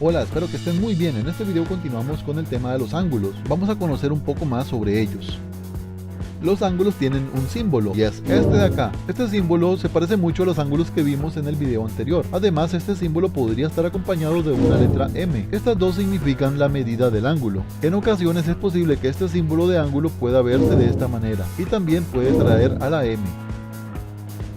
Hola, espero que estén muy bien. En este video continuamos con el tema de los ángulos. Vamos a conocer un poco más sobre ellos. Los ángulos tienen un símbolo y es este de acá. Este símbolo se parece mucho a los ángulos que vimos en el video anterior. Además, este símbolo podría estar acompañado de una letra M. Estas dos significan la medida del ángulo. En ocasiones es posible que este símbolo de ángulo pueda verse de esta manera y también puede traer a la M.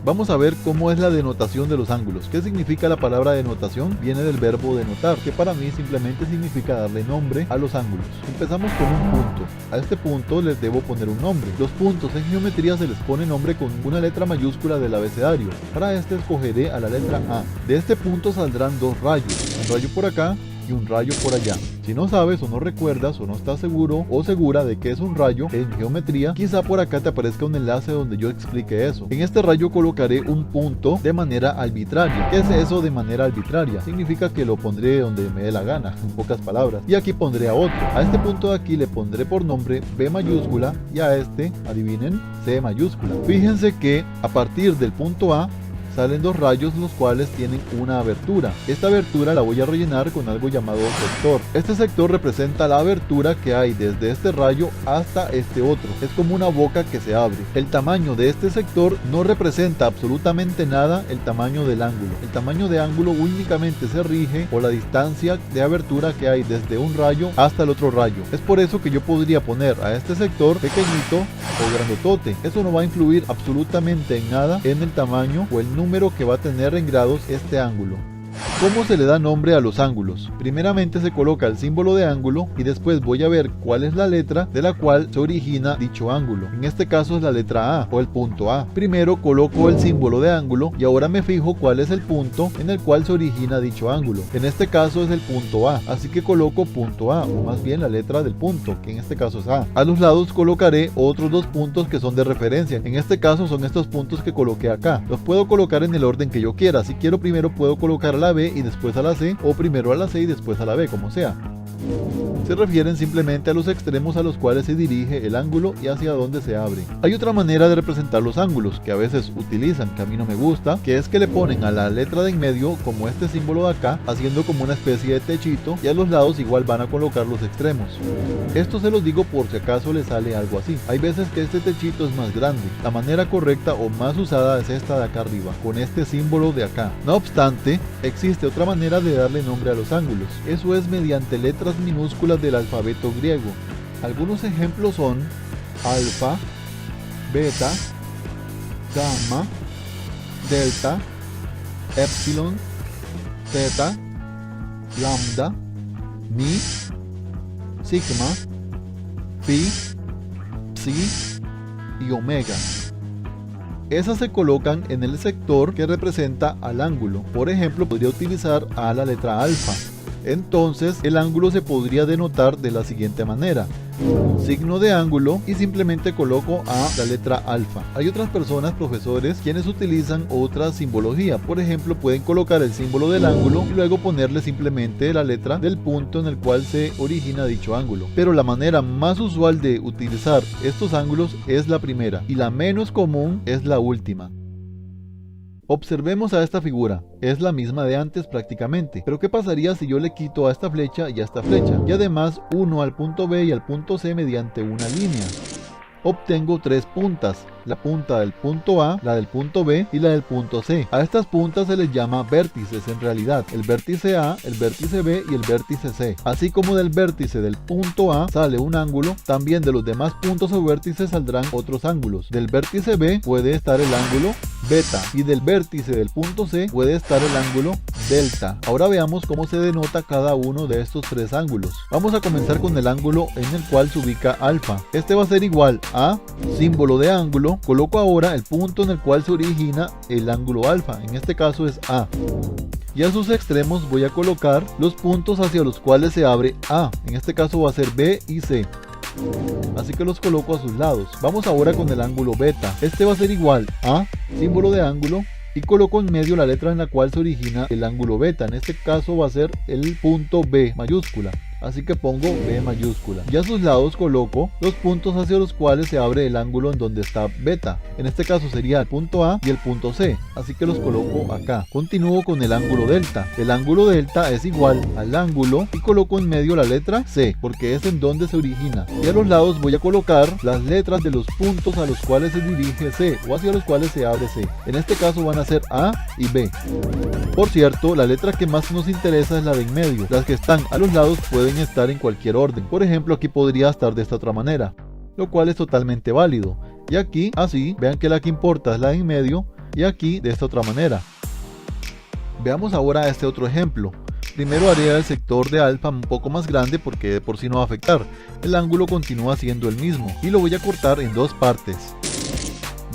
Vamos a ver cómo es la denotación de los ángulos. ¿Qué significa la palabra denotación? Viene del verbo denotar, que para mí simplemente significa darle nombre a los ángulos. Empezamos con un punto. A este punto les debo poner un nombre. Los puntos en geometría se les pone nombre con una letra mayúscula del abecedario. Para este escogeré a la letra A. De este punto saldrán dos rayos, un rayo por acá y un rayo por allá. Si no sabes o no recuerdas o no estás seguro o segura de que es un rayo en geometría, quizá por acá te aparezca un enlace donde yo explique eso. En este rayo colocaré un punto de manera arbitraria. ¿Qué es eso de manera arbitraria? Significa que lo pondré donde me dé la gana, en pocas palabras. Y aquí pondré a otro. A este punto de aquí le pondré por nombre B mayúscula y a este, adivinen, C mayúscula. Fíjense que a partir del punto A salen dos rayos los cuales tienen una abertura. Esta abertura la voy a rellenar con algo llamado sector. Este sector representa la abertura que hay desde este rayo hasta este otro. Es como una boca que se abre. El tamaño de este sector no representa absolutamente nada el tamaño del ángulo. El tamaño de ángulo únicamente se rige por la distancia de abertura que hay desde un rayo hasta el otro rayo. Es por eso que yo podría poner a este sector pequeñito o grandotote. Eso no va a influir absolutamente en nada en el tamaño o el número que va a tener en grados este ángulo. ¿Cómo se le da nombre a los ángulos? Primeramente se coloca el símbolo de ángulo y después voy a ver cuál es la letra de la cual se origina dicho ángulo. En este caso es la letra A o el punto A. Primero coloco el símbolo de ángulo y ahora me fijo cuál es el punto en el cual se origina dicho ángulo. En este caso es el punto A, así que coloco punto A, o más bien la letra del punto, que en este caso es A. A los lados colocaré otros dos puntos que son de referencia. En este caso son estos puntos que coloqué acá. Los puedo colocar en el orden que yo quiera. Si quiero, primero puedo colocar a la B y después a la C, o primero a la C y después a la B, como sea. Se refieren simplemente a los extremos a los cuales se dirige el ángulo y hacia dónde se abre. Hay otra manera de representar los ángulos que a veces utilizan, que a mí no me gusta, que es que le ponen a la letra de en medio como este símbolo de acá, haciendo como una especie de techito, y a los lados igual van a colocar los extremos. Esto se los digo por si acaso les sale algo así. Hay veces que este techito es más grande. La manera correcta o más usada es esta de acá arriba, con este símbolo de acá. No obstante, existe otra manera de darle nombre a los ángulos. Eso es mediante letras minúsculas del alfabeto griego. Algunos ejemplos son alfa, beta, gamma, delta, epsilon, theta, lambda, mi, sigma, pi, psi y omega. Esas se colocan en el sector que representa al ángulo. Por ejemplo, podría utilizar a la letra alfa. Entonces el ángulo se podría denotar de la siguiente manera: un signo de ángulo y simplemente coloco a la letra alfa. Hay otras personas, profesores, quienes utilizan otra simbología. Por ejemplo, pueden colocar el símbolo del ángulo y luego ponerle simplemente la letra del punto en el cual se origina dicho ángulo. Pero la manera más usual de utilizar estos ángulos es la primera y la menos común es la última. Observemos a esta figura, es la misma de antes prácticamente, pero ¿qué pasaría si yo le quito a esta flecha y a esta flecha? Y además uno al punto B y al punto C mediante una línea. Obtengo tres puntas, la punta del punto A, la del punto B y la del punto C. A estas puntas se les llama vértices en realidad, el vértice A, el vértice B y el vértice C. Así como del vértice del punto A sale un ángulo, también de los demás puntos o vértices saldrán otros ángulos. Del vértice B puede estar el ángulo beta y del vértice del punto C puede estar el ángulo delta. Ahora veamos cómo se denota cada uno de estos tres ángulos. Vamos a comenzar con el ángulo en el cual se ubica alfa. Este va a ser igual a símbolo de ángulo. Coloco ahora el punto en el cual se origina el ángulo alfa, en este caso es A. Y a sus extremos voy a colocar los puntos hacia los cuales se abre A, en este caso va a ser B y C. Así que los coloco a sus lados. Vamos ahora con el ángulo beta. Este va a ser igual a símbolo de ángulo y coloco en medio la letra en la cual se origina el ángulo beta. En este caso va a ser el punto B mayúscula. así que pongo B mayúscula. Y a sus lados coloco los puntos hacia los cuales se abre el ángulo en donde está beta. En este caso sería el punto A y el punto C, así que los coloco acá. Continúo con el ángulo delta. El ángulo delta es igual al ángulo y coloco en medio la letra C, porque es en donde se origina. Y a los lados voy a colocar las letras de los puntos a los cuales se dirige C o hacia los cuales se abre C. En este caso van a ser A y B. Por cierto, la letra que más nos interesa es la de en medio. Las que están a los lados pueden estar en cualquier orden. Por ejemplo, aquí podría estar de esta otra manera, lo cual es totalmente válido. Y aquí, así, vean que la que importa es la de en medio, y aquí de esta otra manera. Veamos ahora este otro ejemplo. Primero haré el sector de alfa un poco más grande porque de por sí no va a afectar. El ángulo continúa siendo el mismo y lo voy a cortar en dos partes.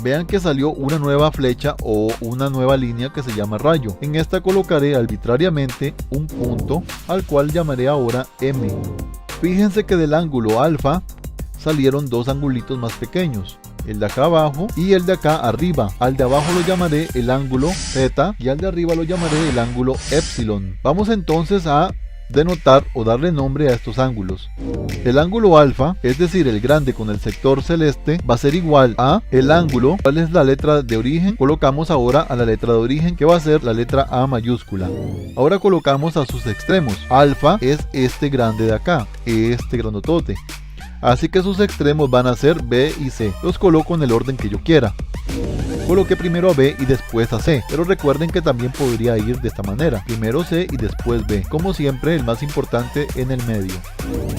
Vean que salió una nueva flecha o una nueva línea que se llama rayo. En esta colocaré arbitrariamente un punto al cual llamaré ahora M. Fíjense que del ángulo alfa salieron dos angulitos más pequeños, el de acá abajo y el de acá arriba. Al de abajo lo llamaré el ángulo θ y al de arriba lo llamaré el ángulo epsilon. Vamos entonces a denotar o darle nombre a estos ángulos. El ángulo alfa, es decir el grande con el sector celeste, va a ser igual a el ángulo. ¿Cuál es la letra de origen? Colocamos ahora a la letra de origen, que va a ser la letra A mayúscula. Ahora colocamos a sus extremos. Alfa es este grande de acá, este grandotote. Así que sus extremos van a ser B y C. Los coloco en el orden que yo quiera. Coloqué primero a B y después a C, pero recuerden que también podría ir de esta manera, primero C y después B, como siempre el más importante en el medio.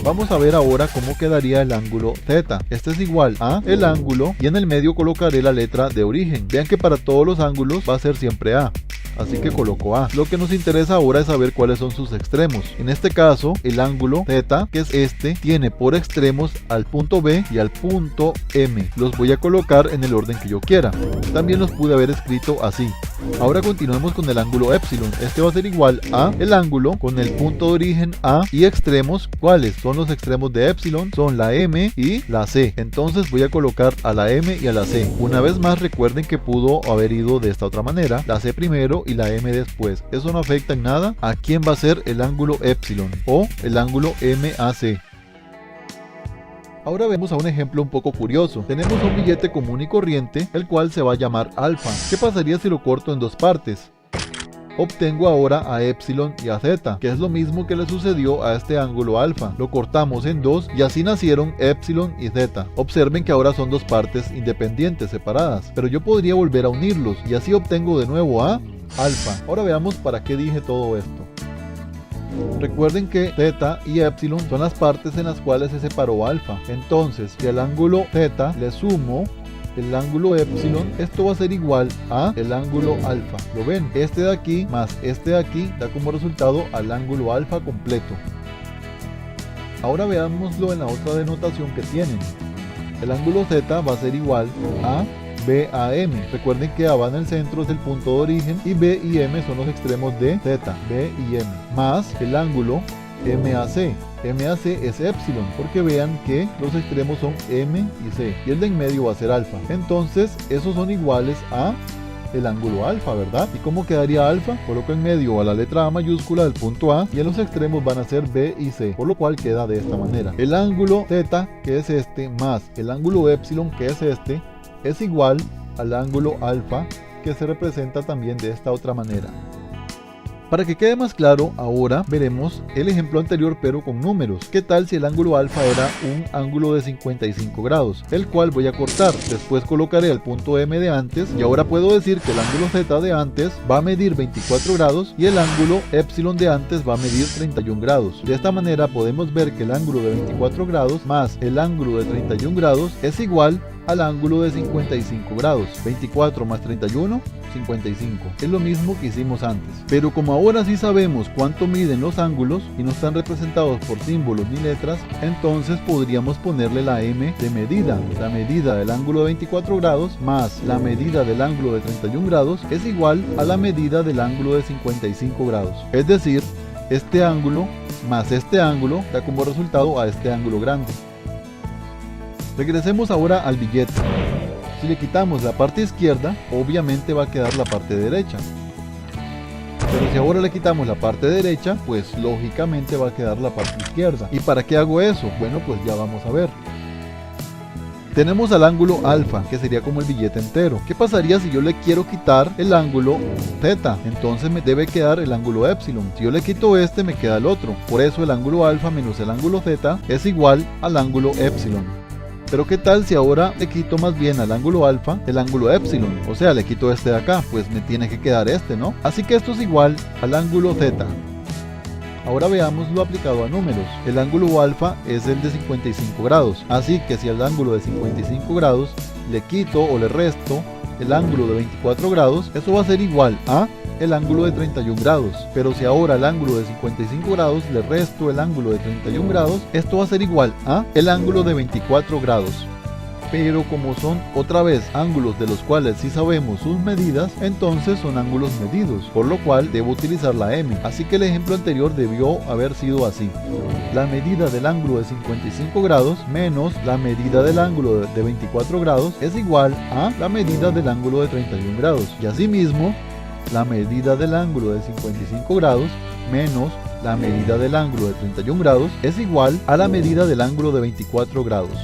Vamos a ver ahora cómo quedaría el ángulo θ. Este es igual a el ángulo y en el medio colocaré la letra de origen. Vean que para todos los ángulos va a ser siempre A, así que coloco A. Lo que nos interesa ahora es saber cuáles son sus extremos. En este caso, el ángulo θ, que es este, tiene por extremos al punto B y al punto M. Los voy a colocar en el orden que yo quiera. También los pude haber escrito así. Ahora continuemos con el ángulo epsilon. Este va a ser igual a el ángulo con el punto de origen A y extremos. ¿Cuáles son los extremos de epsilon? Son la M y la C. Entonces voy a colocar a la M y a la C. Una vez más recuerden que pudo haber ido de esta otra manera, la C primero y la M después. Eso no afecta en nada a quién va a ser el ángulo epsilon o el ángulo MAC. Ahora vemos a un ejemplo un poco curioso. Tenemos un billete común y corriente, el cual se va a llamar alfa. ¿Qué pasaría si lo corto en dos partes? Obtengo ahora a epsilon y a z, que es lo mismo que le sucedió a este ángulo alfa. Lo cortamos en dos y así nacieron epsilon y z. Observen que ahora son dos partes independientes, separadas, pero yo podría volver a unirlos y así obtengo de nuevo a alfa. Ahora veamos para qué dije todo esto. Recuerden que θ y epsilon son las partes en las cuales se separó alfa. Entonces, si al ángulo θ le sumo el ángulo epsilon, esto va a ser igual a el ángulo alfa. ¿Lo ven? Este de aquí más este de aquí da como resultado al ángulo alfa completo. Ahora veámoslo en la otra denotación que tienen. El ángulo θ va a ser igual a BAM. Recuerden que A va en el centro, es el punto de origen, y B y M son los extremos de θ, B y M, más el ángulo MAC. MAC es epsilon, porque vean que los extremos son M y C, y el de en medio va a ser alfa. Entonces, esos son iguales a el ángulo alfa, ¿verdad? ¿Y cómo quedaría alfa? Coloco en medio a la letra A mayúscula del punto A, y en los extremos van a ser B y C, por lo cual queda de esta manera. El ángulo θ, que es este, más el ángulo epsilon, que es este, es igual al ángulo alfa, que se representa también de esta otra manera. Para que quede más claro, ahora veremos el ejemplo anterior pero con números. ¿Qué tal si el ángulo alfa era un ángulo de 55 grados? El cual voy a cortar, después colocaré el punto M de antes y ahora puedo decir que el ángulo Z de antes va a medir 24 grados y el ángulo epsilon de antes va a medir 31 grados. De esta manera podemos ver que el ángulo de 24 grados más el ángulo de 31 grados es igual al ángulo de 55 grados. 24 más 31, 55. Es lo mismo que hicimos antes. Pero como ahora sí sabemos cuánto miden los ángulos y no están representados por símbolos ni letras, entonces podríamos ponerle la M de medida. La medida del ángulo de 24 grados más la medida del ángulo de 31 grados es igual a la medida del ángulo de 55 grados. Es decir, este ángulo más este ángulo da como resultado a este ángulo grande. Regresemos ahora al billete. Si le quitamos la parte izquierda, obviamente va a quedar la parte derecha. Pero si ahora le quitamos la parte derecha, pues lógicamente va a quedar la parte izquierda. ¿Y para qué hago eso? Bueno, pues ya vamos a ver. Tenemos al ángulo alfa, que sería como el billete entero. ¿Qué pasaría si yo le quiero quitar el ángulo θ? Entonces me debe quedar el ángulo épsilon. Si yo le quito este, me queda el otro. Por eso el ángulo alfa menos el ángulo θ es igual al ángulo épsilon. Pero ¿qué tal si ahora le quito más bien al ángulo alfa el ángulo épsilon? O sea, le quito este de acá, pues me tiene que quedar este, ¿no? Así que esto es igual al ángulo θ. Ahora veamos lo aplicado a números. El ángulo alfa es el de 55 grados, así que si al ángulo de 55 grados le quito o le resto el ángulo de 24 grados, eso va a ser igual a el ángulo de 31 grados. Pero si ahora al ángulo de 55 grados le resto el ángulo de 31 grados, esto va a ser igual a el ángulo de 24 grados. Pero como son otra vez ángulos de los cuales sí sabemos sus medidas, entonces son ángulos medidos, por lo cual debo utilizar la m. Así que el ejemplo anterior debió haber sido así: la medida del ángulo de 55 grados menos la medida del ángulo de 24 grados es igual a la medida del ángulo de 31 grados. Y asimismo, la medida del ángulo de 55 grados menos la medida del ángulo de 31 grados es igual a la medida del ángulo de 24 grados.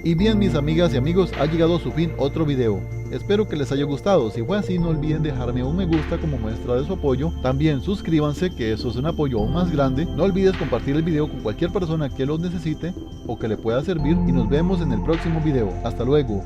Y bien, mis amigas y amigos, ha llegado a su fin otro video. Espero que les haya gustado. Si fue así, no olviden dejarme un me gusta como muestra de su apoyo. También suscríbanse, que eso es un apoyo aún más grande. No olvides compartir el video con cualquier persona que lo necesite o que le pueda servir. Y nos vemos en el próximo video. Hasta luego.